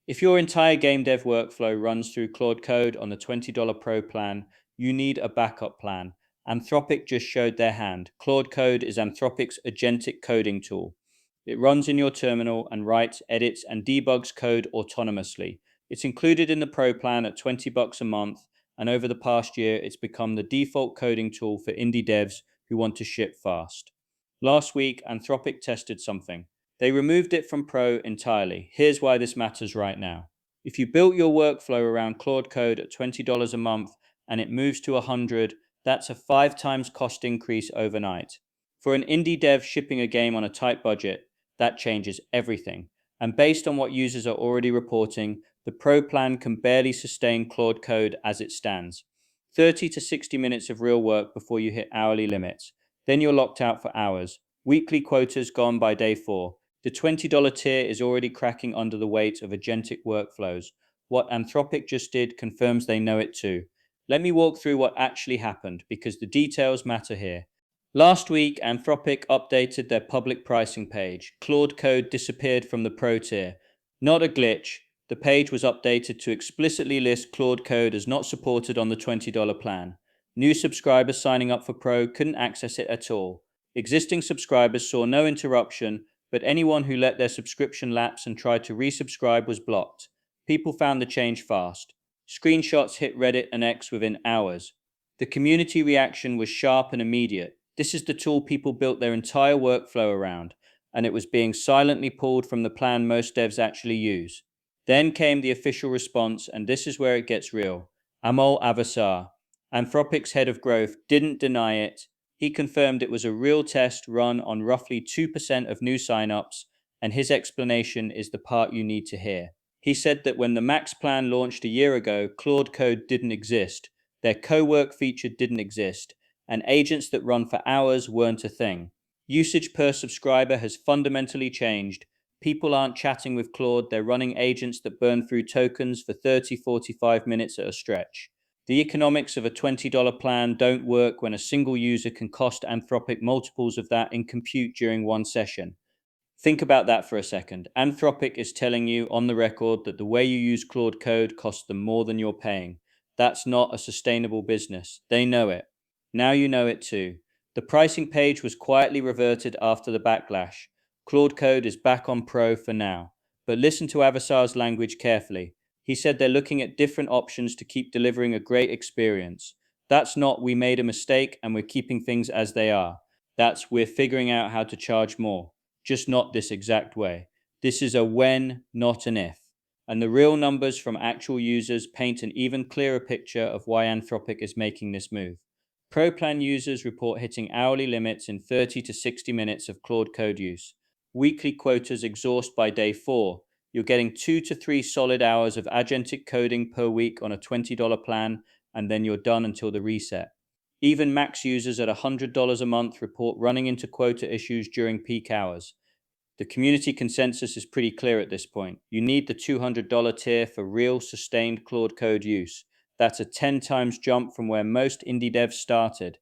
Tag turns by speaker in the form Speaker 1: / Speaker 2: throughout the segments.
Speaker 1: If your entire game dev workflow runs through Claude Code on the $20 Pro plan, you need a backup plan. Anthropic just showed their hand. Claude Code is Anthropic's agentic coding tool. It runs in your terminal and writes, edits, and debugs code autonomously. It's included in the Pro plan at $20 a month, and over the past year, it's become the default coding tool for indie devs who want to ship fast. Last week, Anthropic tested something. They removed it from Pro entirely. Here's why this matters right now. If you built your workflow around Claude Code at $20 a month and it moves to $100, that's a 5 times cost increase overnight. For an indie dev shipping a game on a tight budget, that changes everything. And based on what users are already reporting, the Pro plan can barely sustain Claude Code as it stands. 30 to 60 minutes of real work before you hit hourly limits. Then you're locked out for hours. Weekly quotas gone by day 4. The $20 tier is already cracking under the weight of agentic workflows. What Anthropic just did confirms they know it too. Let me walk through what actually happened, because the details matter here. Last week, Anthropic updated their public pricing page. Claude Code disappeared from the Pro tier. Not a glitch. The page was updated to explicitly list Claude Code as not supported on the $20 plan. New subscribers signing up for Pro couldn't access it at all. Existing subscribers saw no interruption, but anyone who let their subscription lapse and tried to resubscribe was blocked. People found the change fast. Screenshots hit Reddit and X within hours. The community reaction was sharp and immediate. This is the tool people built their entire workflow around, and it was being silently pulled from the plan most devs actually use. Then came the official response, and this is where it gets real. Amol Avasare, Anthropic's head of growth, didn't deny it. He confirmed it was a real test run on roughly 2% of new signups, and his explanation is the part you need to hear. He said that when the Max plan launched a year ago, Claude Code didn't exist, their co-work feature didn't exist, and agents that run for hours weren't a thing. Usage per subscriber has fundamentally changed. People aren't chatting with Claude, they're running agents that burn through tokens for 30-45 minutes at a stretch. The economics of a $20 plan don't work when a single user can cost Anthropic multiples of that in compute during one session. Think about that for a second. Anthropic is telling you on the record that the way you use Claude Code costs them more than you're paying. That's not a sustainable business. They know it. Now you know it too. The pricing page was quietly reverted after the backlash. Claude Code is back on Pro for now. But listen to Avasare's language carefully. He said they're looking at different options to keep delivering a great experience. That's not we made a mistake and we're keeping things as they are. That's we're figuring out how to charge more. Just not this exact way. This is a when, not an if. And the real numbers from actual users paint an even clearer picture of why Anthropic is making this move. Pro plan users report hitting hourly limits in 30 to 60 minutes of Claude Code use. Weekly quotas exhaust by day 4. You're getting 2 to 3 solid hours of agentic coding per week on a $20 plan, and then you're done until the reset. Even Max users at $100 a month report running into quota issues during peak hours. The community consensus is pretty clear at this point. You need the $200 tier for real sustained Claude Code use. That's a 10 times jump from where most indie devs started.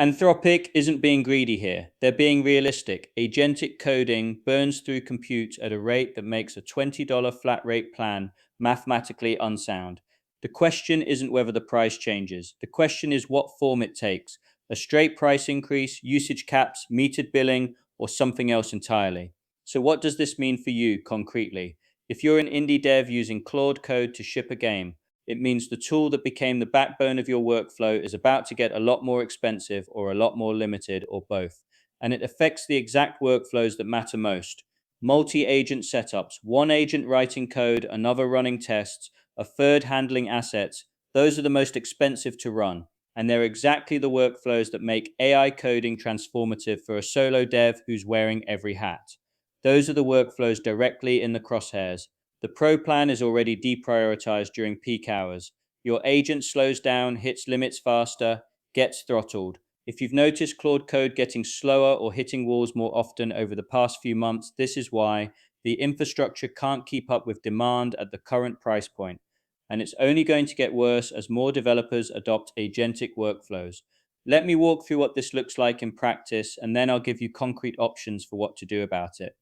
Speaker 1: Anthropic isn't being greedy here. They're being realistic. Agentic coding burns through compute at a rate that makes a $20 flat rate plan mathematically unsound. The question isn't whether the price changes. The question is what form it takes. A straight price increase, usage caps, metered billing, or something else entirely. So what does this mean for you concretely? If you're an indie dev using Claude Code to ship a game, it means the tool that became the backbone of your workflow is about to get a lot more expensive or a lot more limited or both. And it affects the exact workflows that matter most. Multi-agent setups, one agent writing code, another running tests, a third handling assets. Those are the most expensive to run. And they're exactly the workflows that make AI coding transformative for a solo dev who's wearing every hat. Those are the workflows directly in the crosshairs. The Pro plan is already deprioritized during peak hours. Your agent slows down, hits limits faster, gets throttled. If you've noticed Claude Code getting slower or hitting walls more often over the past few months, this is why. The infrastructure can't keep up with demand at the current price point. And it's only going to get worse as more developers adopt agentic workflows. Let me walk through what this looks like in practice, and then I'll give you concrete options for what to do about it.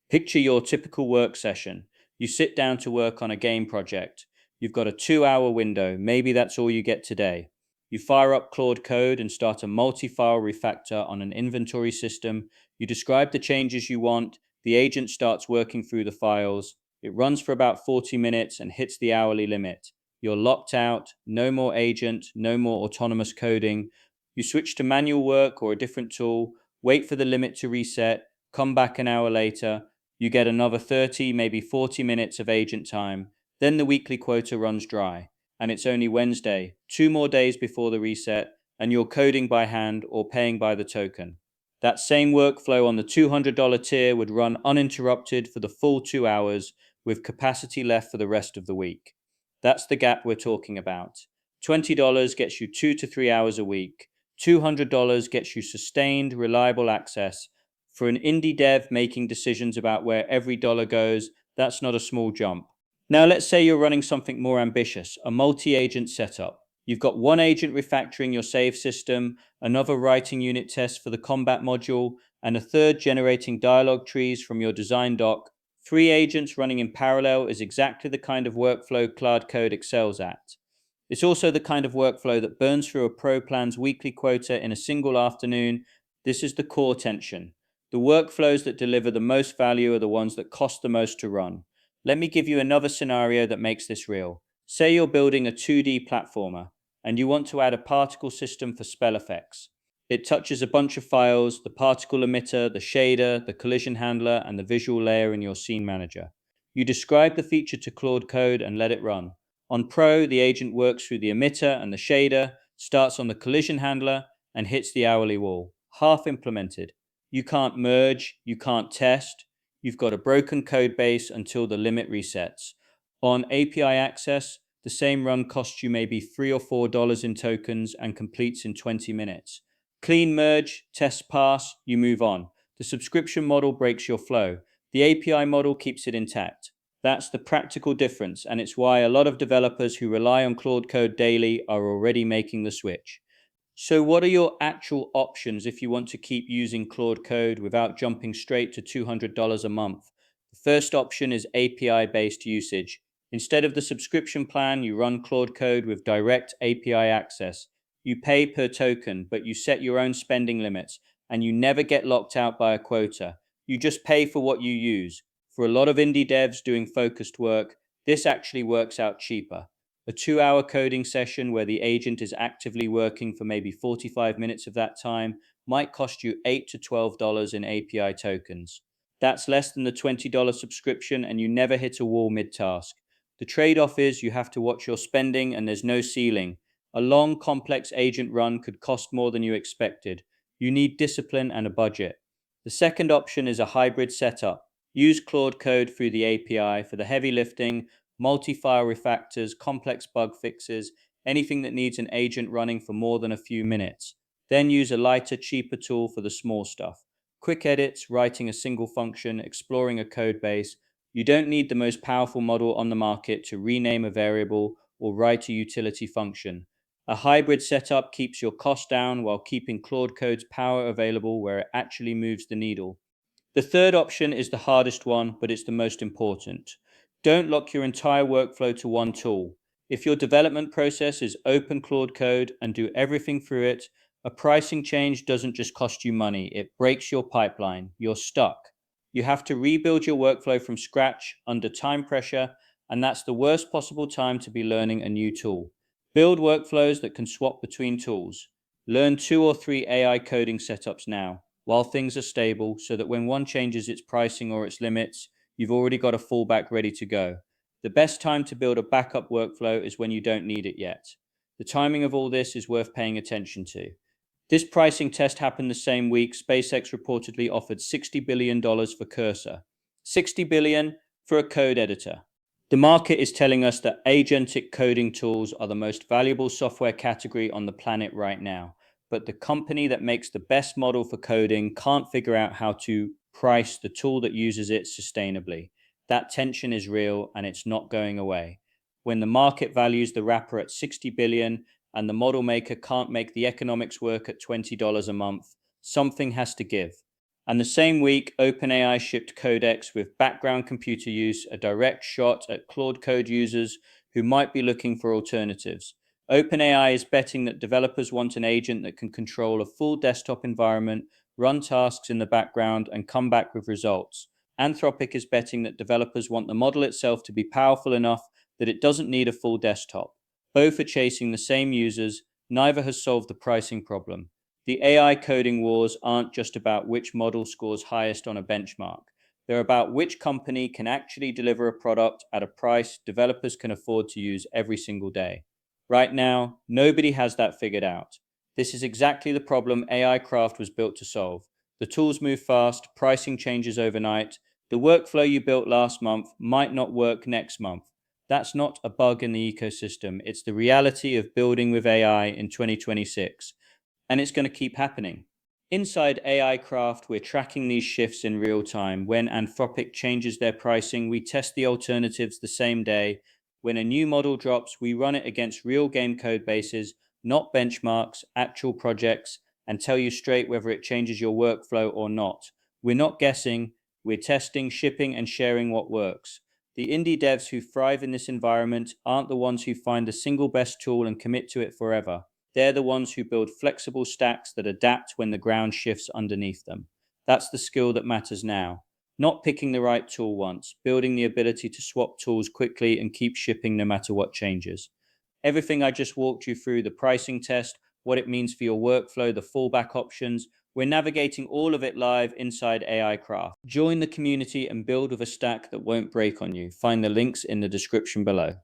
Speaker 1: Picture your typical work session. You sit down to work on a game project. You've got a 2 hour window. Maybe that's all you get today. You fire up Claude Code and start a multi-file refactor on an inventory system. You describe the changes you want. The agent starts working through the files. It runs for about 40 minutes and hits the hourly limit. You're locked out. No more agent, no more autonomous coding. You switch to manual work or a different tool, wait for the limit to reset, come back an hour later. You get another 30, maybe 40 minutes of agent time. Then the weekly quota runs dry. And it's only Wednesday, 2 more days before the reset, and you're coding by hand or paying by the token. That same workflow on the $200 tier would run uninterrupted for the full 2 hours with capacity left for the rest of the week. That's the gap we're talking about. $20 gets you 2 to 3 hours a week. $200 gets you sustained, reliable access. For an indie dev making decisions about where every dollar goes, that's not a small jump. Now, let's say you're running something more ambitious, a multi-agent setup. You've got one agent refactoring your save system, another writing unit tests for the combat module, and a third generating dialogue trees from your design doc. 3 agents running in parallel is exactly the kind of workflow Claude Code excels at. It's also the kind of workflow that burns through a pro plan's weekly quota in a single afternoon. This is the core tension. The workflows that deliver the most value are the ones that cost the most to run. Let me give you another scenario that makes this real. Say you're building a 2D platformer and you want to add a particle system for spell effects. It touches a bunch of files, the particle emitter, the shader, the collision handler, and the visual layer in your scene manager. You describe the feature to Claude Code and let it run. On Pro, the agent works through the emitter and the shader, starts on the collision handler, and hits the hourly wall. Half implemented. You can't merge, you can't test. You've got a broken code base until the limit resets. On API access, the same run costs you maybe $3 or $4 in tokens and completes in 20 minutes. Clean merge, test pass, you move on. The subscription model breaks your flow. The API model keeps it intact. That's the practical difference, and it's why a lot of developers who rely on Claude Code daily are already making the switch. So, what are your actual options if you want to keep using Claude Code without jumping straight to $200 a month? The first option is API based usage. Instead of the subscription plan, you run Claude Code with direct API access. You pay per token, but you set your own spending limits, and you never get locked out by a quota. You just pay for what you use. For a lot of indie devs doing focused work, this actually works out cheaper. A 2 hour coding session where the agent is actively working for maybe 45 minutes of that time might cost you $8 to $12 in API tokens. That's less than the $20 subscription, and you never hit a wall mid-task. The trade-off is you have to watch your spending and there's no ceiling. A long, complex agent run could cost more than you expected. You need discipline and a budget. The second option is a hybrid setup. Use Claude Code through the API for the heavy lifting, multi-file refactors, complex bug fixes, anything that needs an agent running for more than a few minutes. Then use a lighter, cheaper tool for the small stuff. Quick edits, writing a single function, exploring a code base. You don't need the most powerful model on the market to rename a variable or write a utility function. A hybrid setup keeps your cost down while keeping Claude Code's power available where it actually moves the needle. The third option is the hardest one, but it's the most important. Don't lock your entire workflow to one tool. If your development process is open Claude Code and do everything through it, a pricing change doesn't just cost you money, it breaks your pipeline. You're stuck. You have to rebuild your workflow from scratch under time pressure, and that's the worst possible time to be learning a new tool. Build workflows that can swap between tools. Learn 2 or 3 AI coding setups now, while things are stable, so that when one changes its pricing or its limits, you've already got a fallback ready to go. The best time to build a backup workflow is when you don't need it yet. The timing of all this is worth paying attention to. This pricing test happened the same week SpaceX reportedly offered $60 billion for Cursor. $60 billion for a code editor. The market is telling us that agentic coding tools are the most valuable software category on the planet right now, but the company that makes the best model for coding can't figure out how to price the tool that uses it sustainably. That tension is real and it's not going away. When the market values the wrapper at 60 billion and the model maker can't make the economics work at $20 a month, something has to give. And the same week, OpenAI shipped Codex with background computer use, a direct shot at Claude Code users who might be looking for alternatives. OpenAI is betting that developers want an agent that can control a full desktop environment, run tasks in the background, and come back with results. Anthropic is betting that developers want the model itself to be powerful enough that it doesn't need a full desktop. Both are chasing the same users. Neither has solved the pricing problem. The AI coding wars aren't just about which model scores highest on a benchmark. They're about which company can actually deliver a product at a price developers can afford to use every single day. Right now, nobody has that figured out. This is exactly the problem AI Craft was built to solve. The tools move fast, pricing changes overnight. The workflow you built last month might not work next month. That's not a bug in the ecosystem. It's the reality of building with AI in 2026. And it's going to keep happening. Inside AI Craft, we're tracking these shifts in real time. When Anthropic changes their pricing, we test the alternatives the same day. When a new model drops, we run it against real game code bases, not benchmarks, actual projects, and tell you straight whether it changes your workflow or not. We're not guessing, we're testing, shipping, and sharing what works. The indie devs who thrive in this environment aren't the ones who find the single best tool and commit to it forever. They're the ones who build flexible stacks that adapt when the ground shifts underneath them. That's the skill that matters now. Not picking the right tool once, building the ability to swap tools quickly and keep shipping no matter what changes. Everything I just walked you through, the pricing test, what it means for your workflow, the fallback options, we're navigating all of it live inside AI Craft. Join the community and build with a stack that won't break on you. Find the links in the description below.